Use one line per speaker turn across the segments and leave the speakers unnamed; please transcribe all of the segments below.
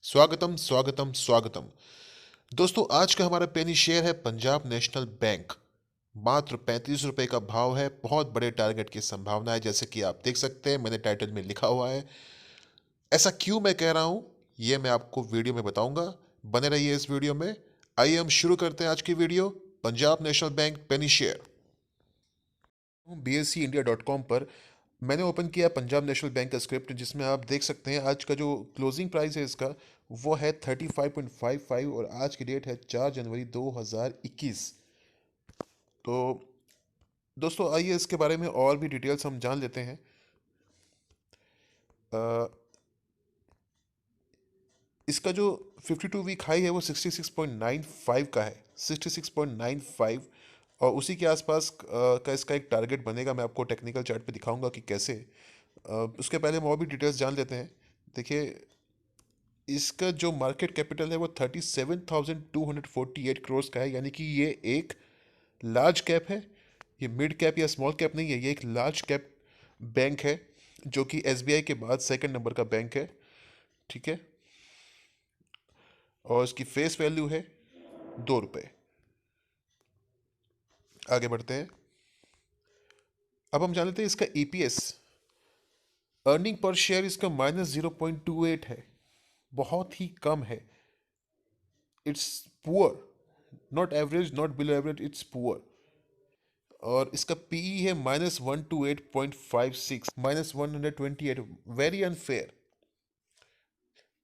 स्वागतम स्वागतम स्वागतम। दोस्तों, आज का हमारा पेनी शेयर है पंजाब नेशनल बैंक। मात्र 35 रुपए का भाव है। बहुत बड़े टारगेट की संभावना है, जैसे कि आप देख सकते हैं, मैंने टाइटल में लिखा हुआ है। ऐसा क्यों मैं कह रहा हूं, ये मैं आपको वीडियो में बताऊंगा। बने रहिए इस वीडियो में। आइए हम शुरू करते हैं आज की वीडियो। पंजाब नेशनल बैंक पेनी शेयर। BSEindia.com पर मैंने ओपन किया पंजाब नेशनल बैंक का स्क्रिप्ट, जिसमें आप देख सकते हैं आज का जो क्लोजिंग प्राइस है इसका, वो है 35.55 और आज की डेट है 4 जनवरी 2021। तो दोस्तों, आइए इसके बारे में और भी डिटेल्स हम जान लेते हैं। अ, इसका जो 52 वीक हाई है वो 66.95 का है, 66.95। और उसी के आसपास का इसका एक टारगेट बनेगा। मैं आपको टेक्निकल चार्ट पे दिखाऊंगा कि कैसे। उसके पहले हम और भी डिटेल्स जान लेते हैं। देखिए, इसका जो मार्केट कैपिटल है वो 37,248 करोड़ का है, यानी कि ये एक लार्ज कैप है। ये मिड कैप या स्मॉल कैप नहीं है, ये एक लार्ज कैप बैंक है, जो कि एसबीआई के बाद सेकंड नंबर का बैंक है। ठीक है। और इसकी फेस वैल्यू है 2 रुपये। आगे बढ़ते हैं। अब हम जान लेते हैं इसका ईपीएस, अर्निंग पर शेयर, इसका -0.28 है। बहुत ही कम है। It's poor, not average, not below average, it's poor. और इसका पीई है -128.56, -128, वेरी अनफेयर।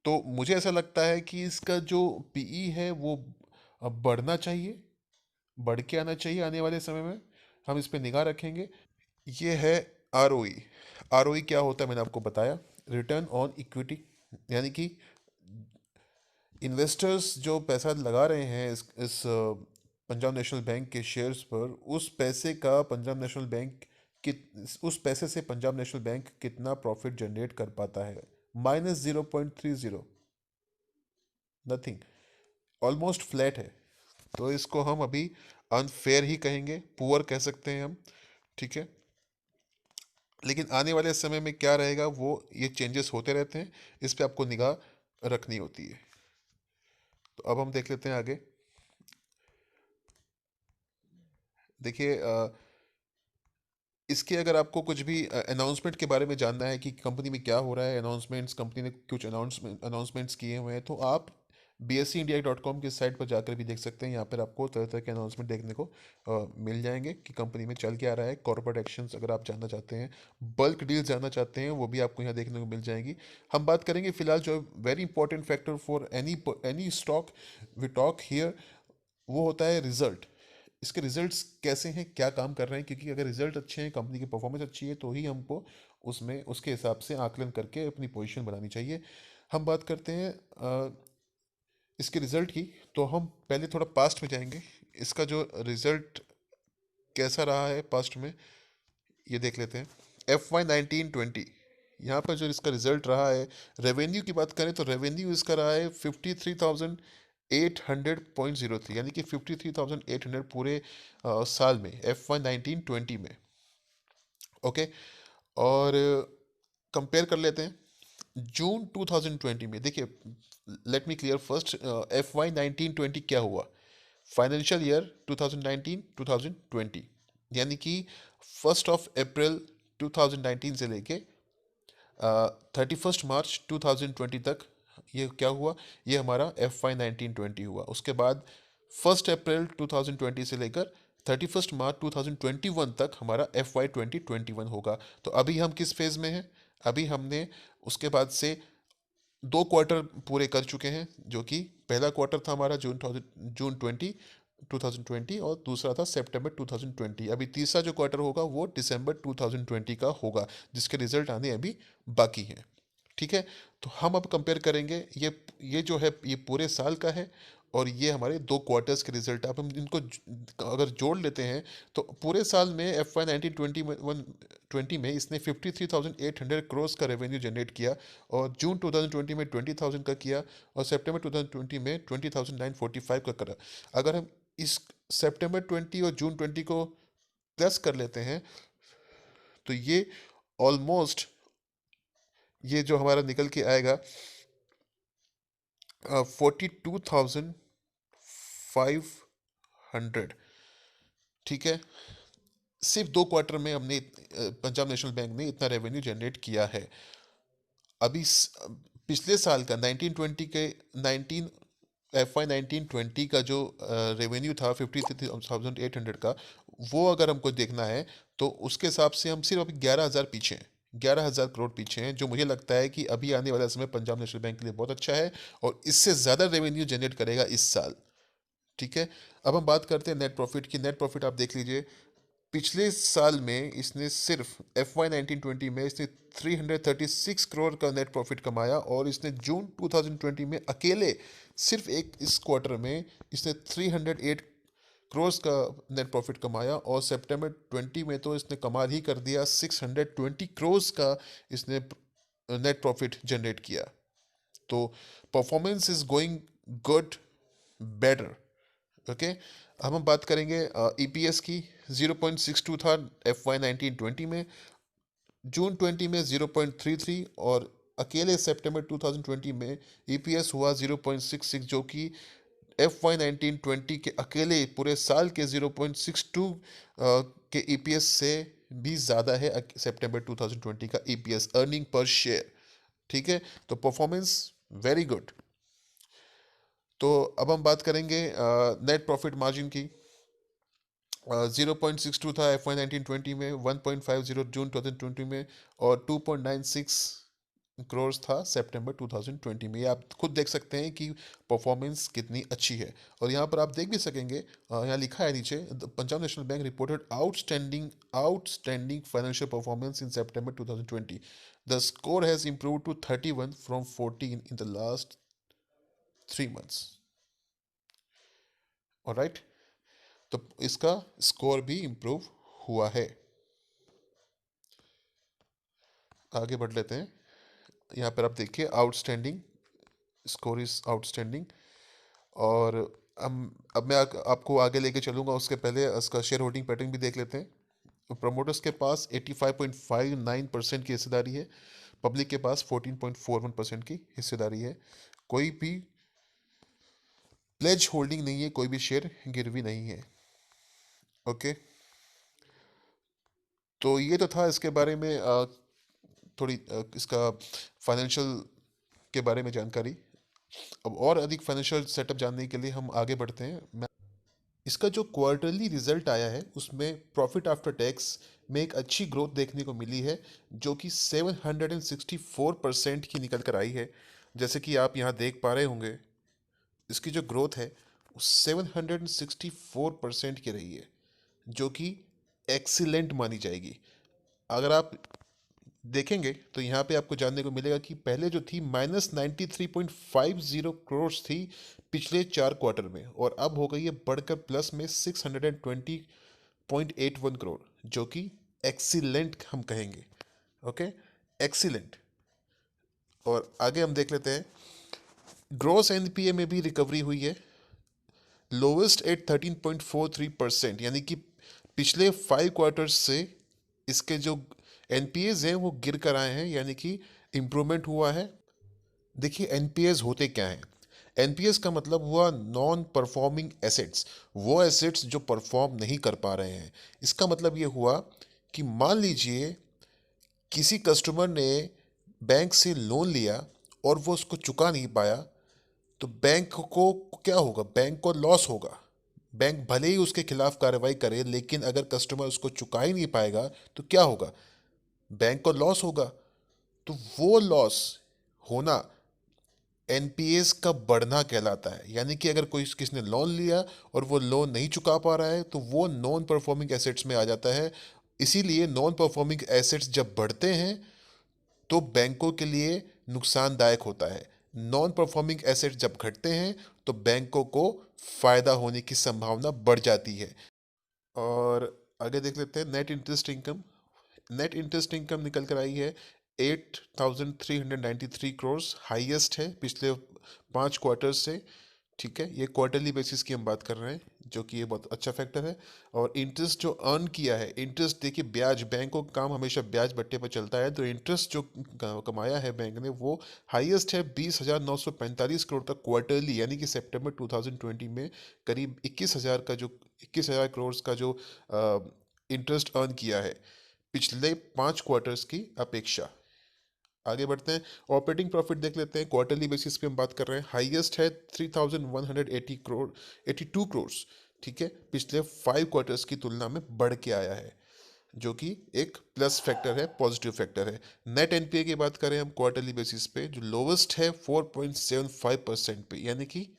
तो मुझे ऐसा लगता है कि इसका जो पीई है वो अब बढ़ना चाहिए, बढ़ के आना चाहिए आने वाले समय में। हम इस पे निगाह रखेंगे। ये है आरओई। आरओई क्या होता है मैंने आपको बताया, रिटर्न ऑन इक्विटी। यानी कि इन्वेस्टर्स जो पैसा लगा रहे हैं पंजाब नेशनल बैंक के शेयर्स पर, उस पैसे का पंजाब नेशनल बैंक उस पैसे से पंजाब नेशनल बैंक कितना प्रॉफिट जनरेट कर पाता है। -0.30, नथिंग, ऑलमोस्ट फ्लैट है। तो इसको हम अभी अनफेयर ही कहेंगे, पुअर कह सकते हैं हम। ठीक है। लेकिन आने वाले समय में क्या रहेगा, वो ये चेंजेस होते रहते हैं, इस पे आपको निगाह रखनी होती है। तो अब हम देख लेते हैं आगे। देखिए, इसके अगर आपको कुछ भी अनाउंसमेंट के बारे में जानना है कि कंपनी में क्या हो रहा है, अनाउंसमेंट्स, कंपनी ने कुछ अनाउंसमेंट्स किए हुए हैं, तो आप BSEindia.com की साइट पर जाकर भी देख सकते हैं। यहाँ पर आपको तरह तरह के अनाउंसमेंट देखने को मिल जाएंगे कि कंपनी में चल क्या रहा है। कॉर्पोरेट एक्शंस अगर आप जानना चाहते हैं, बल्क डील जानना चाहते हैं, वो भी आपको यहाँ देखने को मिल जाएंगी। हम बात करेंगे फिलहाल जो very important factor for any stock we talk here, वो होता है रिजल्ट। इसके रिजल्ट्स कैसे हैं, क्या काम कर रहे हैं, क्योंकि अगर रिजल्ट अच्छे हैं, कंपनी की परफॉर्मेंस अच्छी है, तो ही हमको उसमें उसके हिसाब से आकलन करके अपनी पोजीशन बनानी चाहिए। हम बात करते हैं इसके रिजल्ट की। तो हम पहले थोड़ा पास्ट में जाएंगे। इसका जो रिजल्ट कैसा रहा है पास्ट में, ये देख लेते हैं। FY19-20, यहाँ पर जो इसका रिजल्ट रहा है, रेवेन्यू की बात करें तो रेवेन्यू इसका रहा है 53,800.03, यानी कि 53,800 पूरे साल में, FY19-20 में। ओके। और कंपेयर कर लेते हैं जून 2020 में। देखिए, let me clear first, FY19-20 क्या हुआ, फाइनेंशियल ईयर 2019-2020, यानी कि 1 अप्रैल 2019 से लेके 31 मार्च 2020 तक ये क्या हुआ, ये हमारा FY19-20 हुआ। उसके बाद 1 अप्रैल 2020 से लेकर 31 मार्च 2021 तक हमारा FY2021 होगा। तो अभी हम किस फेज में हैं, अभी हमने उसके बाद से 2 क्वार्टर पूरे कर चुके हैं, जो कि पहला क्वार्टर था हमारा जून 2020 और दूसरा था सितंबर 2020। अभी तीसरा जो क्वार्टर होगा वो दिसंबर 2020 का होगा, जिसके रिजल्ट आने अभी बाकी हैं। ठीक है। तो हम अब कंपेयर करेंगे, ये जो है ये पूरे साल का है, और ये हमारे 2 क्वार्टर्स के रिजल्ट। अब हम इनको अगर जोड़ लेते हैं, तो पूरे साल में FY19-20 में इसने 53,800 करोड़ का रेवेन्यू जनरेट किया, और जून 2020 में 20,000 का किया, और सितंबर 2020 में 20,945 का करा। अगर हम इस सितंबर 20 और जून 20 को प्लस कर लेते हैं, तो ये ऑलमोस्ट, ये जो हमारा निकल के आएगा 42,500। ठीक है, सिर्फ 2 क्वार्टर में हमने पंजाब नेशनल बैंक ने इतना रेवेन्यू जनरेट किया है। अभी पिछले साल का 1920 के 19 FY 1920 का जो रेवेन्यू था 53,800 का, वो अगर हमको देखना है तो उसके हिसाब से हम सिर्फ अभी 11,000 पीछे हैं, 11,000 करोड़ पीछे हैं, जो मुझे लगता है कि अभी आने वाला समय पंजाब नेशनल बैंक के लिए बहुत अच्छा है और इससे ज़्यादा रेवेन्यू जनरेट करेगा इस साल। ठीक है, अब हम बात करते हैं नेट प्रॉफिट की। नेट प्रॉफिट आप देख लीजिए, पिछले साल में इसने सिर्फ FY 1920 में इसने 336 करोड़ का नेट प्रॉफिट कमाया और इसने जून 2020 में अकेले सिर्फ एक इस क्वार्टर में इसने 308 करोड़ का नेट प्रॉफिट कमाया और सितंबर 20 में तो इसने कमाल ही कर दिया, 620 करोड़ का इसने नेट प्रॉफिट जनरेट किया। तो performance is going good, better. Okay, अब हम बात करेंगे ईपीएस की। 0.62 था FY 1920 में, जून 20 में 0.33 और अकेले सितंबर 2020 में ईपीएस हुआ 0.66, जो कि FY 1920 के अकेले पूरे साल के 0.62 के ईपीएस से भी ज़्यादा है सितंबर 2020 का ईपीएस, अर्निंग पर शेयर। ठीक है, तो परफॉर्मेंस वेरी गुड। तो अब हम बात करेंगे नेट प्रॉफिट मार्जिन की। 0.62 था FY 1920 में, 1.50 जून 2020 में और 2.96 करोड़ था सितंबर 2020 में। ये आप खुद देख सकते हैं कि परफॉर्मेंस कितनी अच्छी है। और यहाँ पर आप देख भी सकेंगे, यहाँ लिखा है नीचे, Punjab National Bank reported outstanding financial performance in September 2020। The score has improve to 31 from 14 in the last 3 months। Alright, तो इसका स्कोर भी इम्प्रूव हुआ है। आगे बढ़ लेते हैं। यहाँ पर आप देखिए, आउटस्टैंडिंग स्कोर इज आउटस्टैंडिंग। और अब मैं आपको आगे लेके चलूँगा, उसके पहले इसका शेयर होल्डिंग पैटर्न भी देख लेते हैं। प्रमोटर्स के पास 85.59% की हिस्सेदारी है, पब्लिक के पास 14.41% की हिस्सेदारी है। कोई भी प्लेज होल्डिंग नहीं है, कोई भी शेयर गिरवी नहीं है। ओके, तो ये तो था इसके बारे में थोड़ी इसका फाइनेंशियल के बारे में जानकारी। अब और अधिक फाइनेंशियल सेटअप जानने के लिए हम आगे बढ़ते हैं। इसका जो क्वार्टरली रिजल्ट आया है उसमें प्रॉफिट आफ्टर टैक्स में एक अच्छी ग्रोथ देखने को मिली है, जो कि 764% की निकल कर आई है। जैसे कि आप यहाँ देख पा रहे होंगे, इसकी जो ग्रोथ है वो 764% की रही है, जो कि एक्सीलेंट मानी जाएगी। अगर आप देखेंगे तो यहाँ पे आपको जानने को मिलेगा कि पहले जो थी -93.50 करोड़ थी पिछले 4 क्वार्टर में, और अब हो गई है बढ़कर प्लस में 620.81 करोड़, जो कि एक्सीलेंट हम कहेंगे। Okay, excellent. और आगे हम देख लेते हैं, ग्रॉस एनपीए में भी रिकवरी हुई है, लोवेस्ट एट 13.43%, यानी कि पिछले 5 क्वार्टर्स से इसके जो एनपीएज हैं वो गिर कर आए हैं, यानी कि इम्प्रूवमेंट हुआ है। देखिए, एनपीएस होते क्या हैं? एनपीएस का मतलब हुआ नॉन परफॉर्मिंग एसेट्स, वो एसेट्स जो परफॉर्म नहीं कर पा रहे हैं। इसका मतलब ये हुआ कि मान लीजिए किसी कस्टमर ने बैंक से लोन लिया और वो उसको चुका नहीं पाया, तो बैंक को क्या होगा? बैंक को लॉस होगा। बैंक भले ही उसके खिलाफ कार्रवाई करे, लेकिन अगर कस्टमर उसको चुका ही नहीं पाएगा तो क्या होगा? बैंक को लॉस होगा। तो वो लॉस होना एनपीएस का बढ़ना कहलाता है। यानी कि अगर कोई किसने लोन लिया और वो लोन नहीं चुका पा रहा है तो वो नॉन परफॉर्मिंग एसेट्स में आ जाता है। इसीलिए नॉन परफॉर्मिंग एसेट्स जब बढ़ते हैं तो बैंकों के लिए नुकसानदायक होता है। नॉन परफॉर्मिंग एसेट्स जब घटते हैं तो बैंकों को फायदा होने की संभावना बढ़ जाती है। और आगे देख लेते हैं net interest income. Net interest income निकल कर आई है 8,393 करोड़, हाईएस्ट है पिछले 5 क्वार्टर्स से। ठीक है, ये क्वार्टरली बेसिस की हम बात कर रहे हैं। जो कि ये बहुत अच्छा फैक्टर है। और इंटरेस्ट जो अर्न किया है, इंटरेस्ट देखिए, ब्याज, बैंकों का काम हमेशा ब्याज बट्टे पर चलता है, तो इंटरेस्ट जो कमाया है बैंक ने वो हाईएस्ट है 20,945 करोड़ तक क्वार्टरली, यानी कि सितंबर 2020 में करीब 21,000 करोड़ का जो इंटरेस्ट अर्न किया है पिछले 5 क्वार्टर्स की अपेक्षा। आगे बढ़ते हैं, ऑपरेटिंग प्रॉफिट देख लेते हैं। क्वार्टरली बेसिस पे हम बात कर रहे हैं, हाईएस्ट है 3,180 करोड़, 82 करोड़। ठीक है, पिछले 5 क्वार्टर्स की तुलना में बढ़ के आया है, जो कि एक प्लस फैक्टर है, पॉजिटिव फैक्टर है। नेट एनपीए की बात करें हम क्वार्टरली बेसिस पे, जो लोवेस्ट है 4.75% पे, यानी कि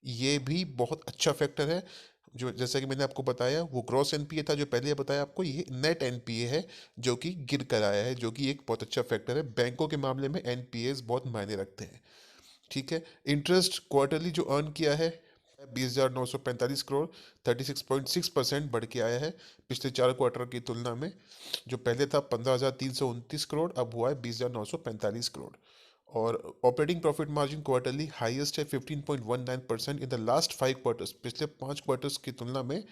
ये भी बहुत अच्छा फैक्टर है। जो जैसा कि मैंने आपको बताया, वो ग्रॉस एनपीए था जो पहले बताया आपको, ये नेट एनपीए है जो कि गिर कर आया है, जो कि एक बहुत अच्छा फैक्टर है। बैंकों के मामले में एनपीएस बहुत मायने रखते हैं। ठीक है, इंटरेस्ट क्वार्टरली जो अर्न किया है 20,945 करोड़, 36.6% बढ़ के आया है पिछले 4 क्वार्टर की तुलना में। जो पहले था 15,329 करोड़, अब हुआ है 20,945 करोड़। और operating profit margin quarterly highest है 15.19% इन द लास्ट 5 क्वार्टर्स, पिछले 5 क्वार्टर्स की तुलना में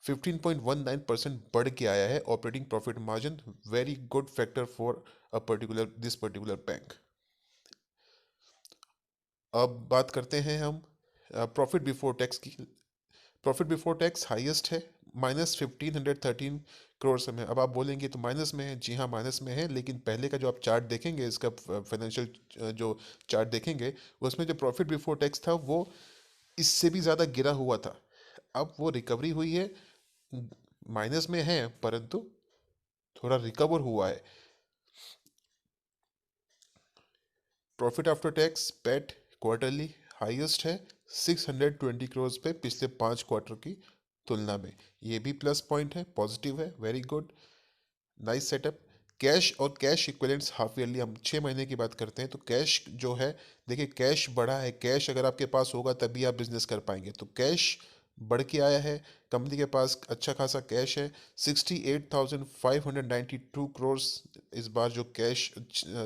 15.19% बढ़ के आया है operating profit margin. Very good factor for a particular this particular bank. अब बात करते हैं हम प्रॉफिट बिफोर टैक्स की। प्रॉफिट बिफोर टैक्स हाईएस्ट है -1,513 करोड़ में। अब आप बोलेंगे तो माइनस में है, जी हाँ माइनस में है, लेकिन पहले का जो आप चार्ट देखेंगे, इसका फाइनेंशियल जो चार्ट देखेंगे, उसमें जो प्रॉफिट बिफोर टैक्स था वो इससे भी ज़्यादा गिरा हुआ था। अब वो रिकवरी हुई है, माइनस में है परंतु थोड़ा रिकवर हुआ है। Profit after tax PAT quarterly highest है 620 करोड़ पे पिछले 5 क्वार्टर की तुलना में। ये भी प्लस पॉइंट है, पॉजिटिव है, very good, nice setup. Cash और कैश इक्विवेलेंट्स हाफ ईयरली, हम 6 महीने की बात करते हैं तो कैश जो है, देखिए कैश बढ़ा है। कैश अगर आपके पास होगा तभी आप बिजनेस कर पाएंगे, तो कैश बढ़ के आया है। कंपनी के पास अच्छा खासा कैश है, 68,592 करोड़ इस बार जो cash,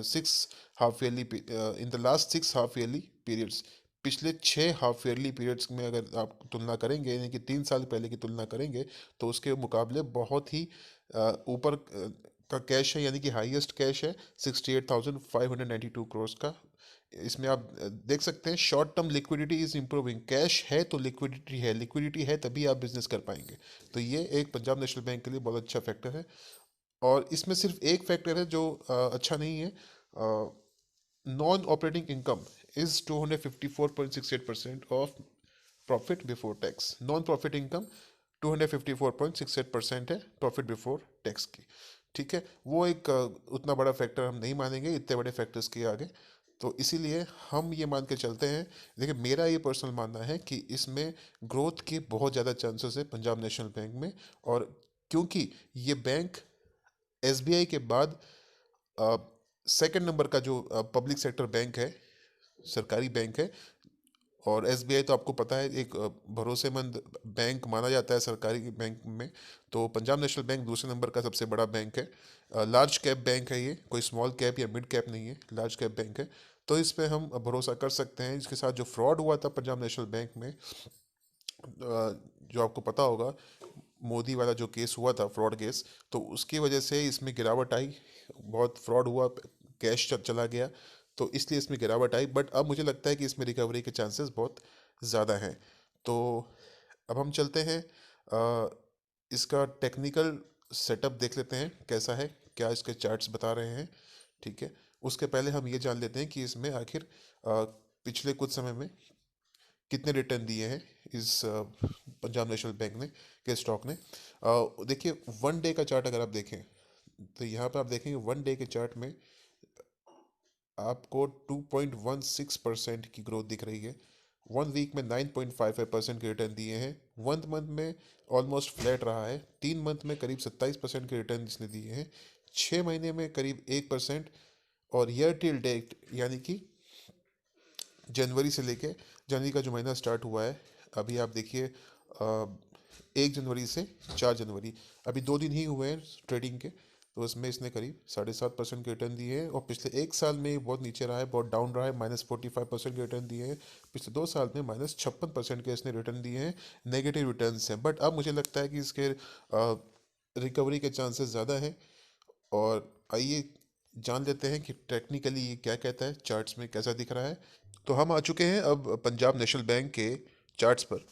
six half yearly, in the last 6 half yearly periods, पिछले 6 हाफ ईयरली पीरियड्स में अगर आप तुलना करेंगे, यानी कि 3 साल पहले की तुलना करेंगे, तो उसके मुकाबले बहुत ही ऊपर का कैश है, यानी कि हाईएस्ट कैश है 68,592 करोड़ का। इसमें आप देख सकते हैं short term liquidity is improving. Cash है तो लिक्विडिटी है, लिक्विडिटी है तभी आप बिजनेस कर पाएंगे। तो ये एक पंजाब नेशनल बैंक के लिए बहुत अच्छा फैक्टर है। और इसमें सिर्फ एक फैक्टर है जो अच्छा नहीं है, non operating income is 254.68% of profit before tax. Non profit income 254.68% है प्रॉफिट बिफोर टैक्स की। ठीक है, वो एक उतना बड़ा फैक्टर हम नहीं मानेंगे इतने बड़े फैक्टर्स के आगे। तो इसीलिए हम ये मान के चलते हैं, देखिए मेरा ये पर्सनल मानना है कि इसमें ग्रोथ के बहुत ज़्यादा चांसेस है पंजाब नेशनल बैंक में। और क्योंकि ये बैंक एसबीआई के बाद सेकंड नंबर का जो पब्लिक सेक्टर बैंक है, सरकारी बैंक है। और एसबीआई तो आपको पता है एक भरोसेमंद बैंक माना जाता है सरकारी बैंक में। तो पंजाब नेशनल बैंक दूसरे नंबर का सबसे बड़ा बैंक है, लार्ज कैप बैंक है, ये कोई स्मॉल कैप या मिड कैप नहीं है, लार्ज कैप बैंक है। तो इस पे हम भरोसा कर सकते हैं। इसके साथ जो फ्रॉड हुआ था पंजाब नेशनल बैंक में, जो आपको पता होगा, मोदी वाला जो केस हुआ था, फ्रॉड केस, तो उसकी वजह से इसमें गिरावट आई, बहुत फ्रॉड हुआ, कैश चला गया, तो इसलिए इसमें गिरावट आई। बट अब मुझे लगता है कि इसमें रिकवरी के चांसेस बहुत ज़्यादा हैं। तो अब हम चलते हैं, इसका टेक्निकल सेटअप देख लेते हैं कैसा है, क्या इसके चार्ट्स बता रहे हैं। ठीक है, उसके पहले हम ये जान लेते हैं कि इसमें आखिर पिछले कुछ समय में कितने रिटर्न दिए हैं इस पंजाब नेशनल बैंक ने, के स्टॉक ने। देखिए 1 डे का चार्ट अगर आप देखें, तो यहाँ पे आप देखेंगे 1 डे के चार्ट में आपको 2.16% की ग्रोथ दिख रही है। 1 वीक में 9.55% के रिटर्न दिए हैं। 1 मंथ में ऑलमोस्ट फ्लैट रहा है। 3 मंथ में करीब 27% के रिटर्न इसने दिए हैं। 6 महीने में करीब 1%। और ईयर टिल डेट, यानी कि जनवरी से लेके, जनवरी का जो महीना स्टार्ट हुआ है, अभी आप देखिए 1 जनवरी से 4 जनवरी, अभी 2 दिन ही हुए हैं ट्रेडिंग के, तो इसमें इसने करीब 7.5% के रिटर्न दिए हैं, और पिछले एक साल में ये बहुत नीचे रहा है, बहुत डाउन रहा है, -45% के रिटर्न दिए हैं। पिछले 2 साल में -56% के इसने रिटर्न दिए हैं, नेगेटिव रिटर्न्स हैं। बट अब मुझे लगता है कि इसके रिकवरी के चांसेस ज़्यादा हैं। और आइए जान लेते हैं कि टेक्निकली ये क्या कहता है, चार्ट्स में कैसा दिख रहा है। तो हम आ चुके हैं अब पंजाब नेशनल बैंक के चार्ट्स पर।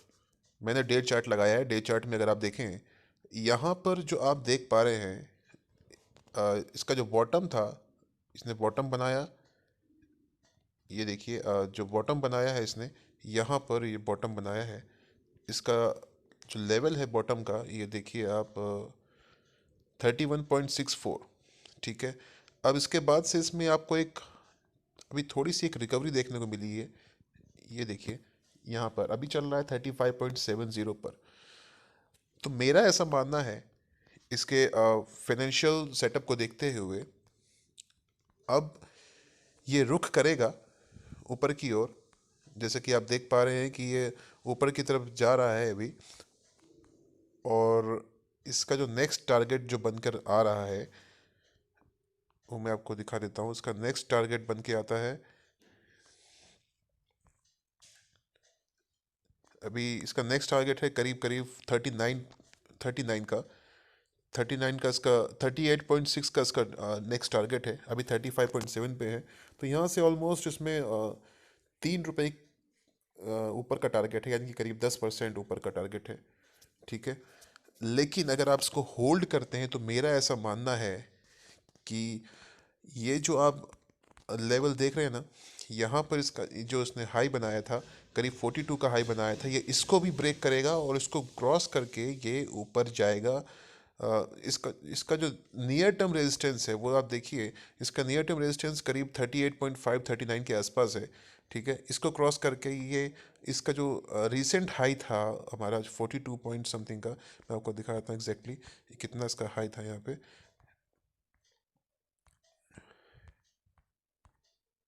मैंने डे चार्ट लगाया है। डे चार्ट में अगर आप देखें, यहाँ पर जो आप देख पा रहे हैं, इसका जो बॉटम था, इसने बॉटम बनाया। ये देखिए, जो बॉटम बनाया है इसने, यहाँ पर ये बॉटम बनाया है। इसका जो लेवल है बॉटम का, ये देखिए आप, 31.64। ठीक है। अब इसके बाद से इसमें आपको एक अभी थोड़ी सी एक रिकवरी देखने को मिली है। ये देखिए, यहाँ पर अभी चल रहा है 35.70 पर। तो मेरा ऐसा मानना है, इसके फाइनेंशियल सेटअप को देखते हुए, अब ये रुख करेगा ऊपर की ओर। जैसे कि आप देख पा रहे हैं कि ये ऊपर की तरफ जा रहा है अभी। और इसका जो नेक्स्ट टारगेट जो बनकर आ रहा है, वो मैं आपको दिखा देता हूँ। इसका नेक्स्ट टारगेट बन के आता है, अभी इसका नेक्स्ट टारगेट है करीब करीब 39 का। 39 का इसका, 38.6 का इसका नेक्स्ट टारगेट है। अभी 35.7 पे है। तो यहाँ से ऑलमोस्ट इसमें 3 रुपये ऊपर का टारगेट है, यानी कि करीब 10% ऊपर का टारगेट है। ठीक है। लेकिन अगर आप इसको होल्ड करते हैं, तो मेरा ऐसा मानना है कि ये जो आप लेवल देख रहे हैं ना, यहाँ पर इसका जो इसने हाई बनाया था, करीब 42 का हाई बनाया था, ये इसको भी ब्रेक करेगा और इसको क्रॉस करके ये ऊपर जाएगा। इसका इसका जो नियर टर्म रेजिस्टेंस है वो आप देखिए। इसका नियर टर्म रेजिस्टेंस करीब 38.5 39 के आसपास है। ठीक है। इसको क्रॉस करके ये, इसका जो रिसेंट हाई था हमारा 42 पॉइंट समथिंग का, मैं आपको दिखा देता हूँ एग्जैक्टली कितना इसका हाई था यहाँ पे।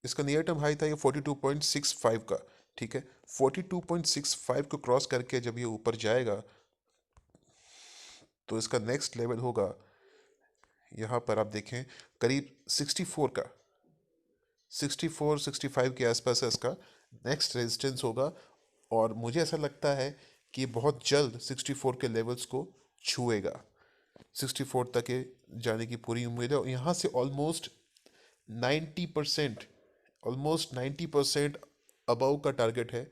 इसका नियर टर्म हाई था ये 42.65 का। ठीक है। 42.65 को क्रॉस करके जब ये ऊपर जाएगा, तो इसका नेक्स्ट लेवल होगा, यहाँ पर आप देखें, करीब 64 का। 64 65 के आसपास है इसका नेक्स्ट रेजिस्टेंस होगा। और मुझे ऐसा लगता है कि ये बहुत जल्द 64 के लेवल्स को छुएगा। 64 तक ये जाने की पूरी उम्मीद है। और यहाँ से ऑलमोस्ट 90%, ऑलमोस्ट 90% अबव का टारगेट है,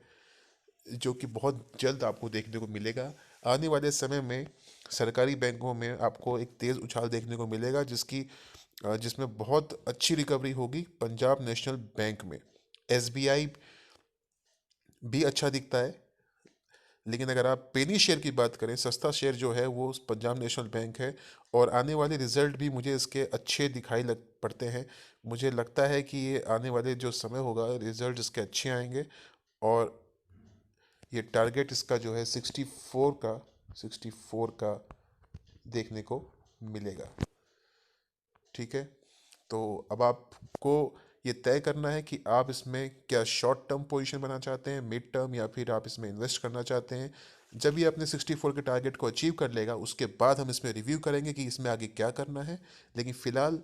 जो कि बहुत जल्द आपको देखने को मिलेगा। आने वाले समय में सरकारी बैंकों में आपको एक तेज़ उछाल देखने को मिलेगा, जिसमें बहुत अच्छी रिकवरी होगी पंजाब नेशनल बैंक में। एसबीआई भी अच्छा दिखता है। लेकिन अगर आप पेनी शेयर की बात करें, सस्ता शेयर जो है वो पंजाब नेशनल बैंक है। और आने वाले रिजल्ट भी मुझे इसके अच्छे दिखाई लग पड़ते हैं। मुझे लगता है कि ये आने वाले जो समय होगा, रिजल्ट इसके अच्छे आएंगे। और ये टारगेट इसका जो है 64 का देखने को मिलेगा। ठीक है। तो अब आपको ये तय करना है कि आप इसमें क्या शॉर्ट टर्म पोजीशन बनाना चाहते हैं, मिड टर्म, या फिर आप इसमें इन्वेस्ट करना चाहते हैं। जब ये अपने 64 के टारगेट को अचीव कर लेगा, उसके बाद हम इसमें रिव्यू करेंगे कि इसमें आगे क्या करना है। लेकिन फ़िलहाल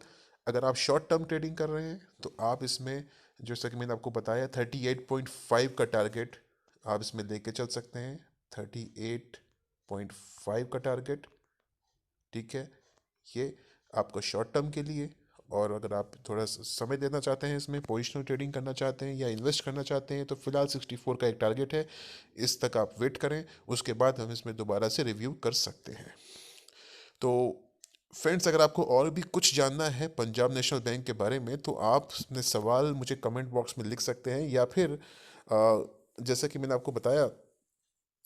अगर आप शॉर्ट टर्म ट्रेडिंग कर रहे हैं, तो आप इसमें, जैसा कि मैंने आपको बताया, 38.5 का टारगेट आप इसमें लेके चल सकते हैं। 38.5 का टारगेट। ठीक है। ये आपका शॉर्ट टर्म के लिए। और अगर आप थोड़ा समय देना चाहते हैं, इसमें पोजिशनल ट्रेडिंग करना चाहते हैं या इन्वेस्ट करना चाहते हैं, तो फिलहाल 64 का एक टारगेट है। इस तक आप वेट करें, उसके बाद हम इसमें दोबारा से रिव्यू कर सकते हैं। तो फ्रेंड्स, अगर आपको और भी कुछ जानना है पंजाब नेशनल बैंक के बारे में, तो आप अपने सवाल मुझे कमेंट बॉक्स में लिख सकते हैं। या फिर जैसा कि मैंने आपको बताया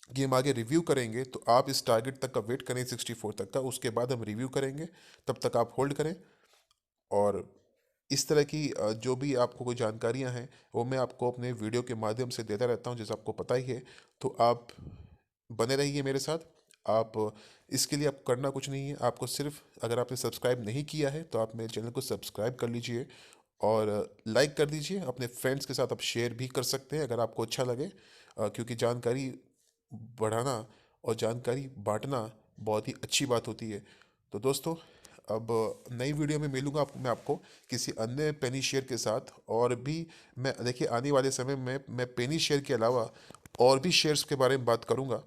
कि हम आगे रिव्यू करेंगे, तो आप इस टारगेट तक का वेट करें, 64 तक का, उसके बाद हम रिव्यू करेंगे। तब तक आप होल्ड करें। और इस तरह की जो भी आपको कोई जानकारियां हैं, वो मैं आपको अपने वीडियो के माध्यम से देता रहता हूं, जैसे आपको पता ही है। तो आप बने रहिए मेरे साथ। आप इसके लिए आपको करना कुछ नहीं है। आपको सिर्फ, अगर आपने सब्सक्राइब नहीं किया है, तो आप मेरे चैनल को सब्सक्राइब कर लीजिए और लाइक कर दीजिए। अपने फ्रेंड्स के साथ आप शेयर भी कर सकते हैं अगर आपको अच्छा लगे, क्योंकि जानकारी बढ़ाना और जानकारी बांटना बहुत ही अच्छी बात होती है। तो दोस्तों, अब नई वीडियो में मिलूंगा मैं आपको किसी अन्य पेनी शेयर के साथ। और भी मैं देखिए आने वाले समय में मैं पेनी शेयर के अलावा और भी शेयर्स के बारे में बात करूंगा।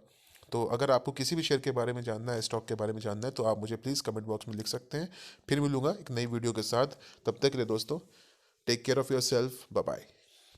तो अगर आपको किसी भी शेयर के बारे में जानना है, स्टॉक के बारे में जानना है, तो आप मुझे प्लीज़ कमेंट बॉक्स में लिख सकते हैं। फिर मिलूंगा एक नई वीडियो के साथ। तब तक के लिए दोस्तों, take care of your self, bye bye.